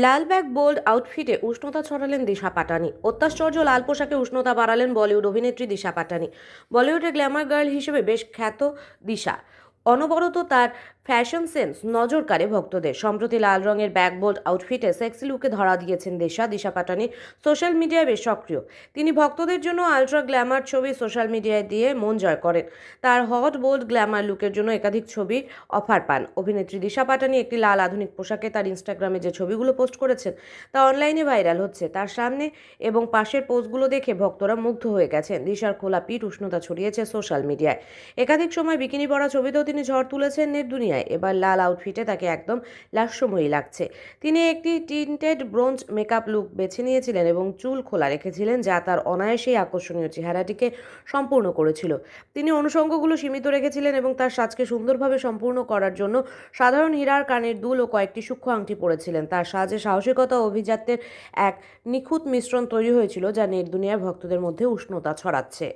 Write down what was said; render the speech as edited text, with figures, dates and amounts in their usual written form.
লালব্যাগ bold আউটফিটে উষ্ণতা ছড়ালেন দিশা পাটানি। অত্যাশ্চর্য লাল পোশাকে উষ্ণতা বাড়ালেন বলিউড অভিনেত্রী দিশা পাটানি। বলিউডের গ্ল্যামার গার্ল হিসেবে বেশ খ্যাত দিশা অনবরত তার ফ্যাশন সেন্স নজর কাড়ে ভক্তদের। সম্প্রতি লাল রঙের ব্যাগ বোল্ড আউটফিটে সেক্সি লুকে ধরা দিয়েছেন দিশা পাটানি। সোশ্যাল মিডিয়ায় বেশ সক্রিয় তিনি। ভক্তদের জন্য আলট্রা গ্ল্যামার ছবি সোশ্যাল মিডিয়ায় দিয়ে মন জয় করেন। তার হট বোল্ড গ্ল্যামার লুকের জন্য একাধিক ছবি অফার পান। অভিনেত্রী দিশা পাটানি একটি লাল আধুনিক পোশাকে তার ইনস্টাগ্রামে যে ছবিগুলো পোস্ট করেছেন তা অনলাইনে ভাইরাল হচ্ছে। তার সামনে এবং পাশের পোস্টগুলো দেখে ভক্তরা মুগ্ধ হয়ে গেছেন। দিশার খোলা পিঠ উষ্ণতা ছড়িয়েছে সোশ্যাল মিডিয়ায়। একাধিক সময় বিকিনি পরা ছবিতেও তিনি ঝড় তুলেছেন নেট দুনিয়ায়। এবার লাল আউটফিটে তাকে একদম লাস্যময়ী লাগছে। তিনি একটি টিন্টেড ব্রোঞ্জ মেকআপ লুক বেছে নিয়েছিলেন এবং চুল খোলা রেখেছিলেন, যা তার অনায়াসেই আকর্ষণীয় চেহারাটিকে সম্পূর্ণ করেছিল। তিনি অনুষঙ্গগুলো সীমিত রেখেছিলেন এবং তার সাজকে সুন্দরভাবে সম্পূর্ণ করার জন্য সাধারণ হীরার কানের দুল ও কয়েকটি সূক্ষ্ম আংটি পরেছিলেন। তার সাজে সাহসিকতা ও অভিজাত্যের এক নিখুঁত মিশ্রণ তৈরি হয়েছিল, যা নেট দুনিয়ার ভক্তদের মধ্যে উষ্ণতা ছড়াচ্ছে।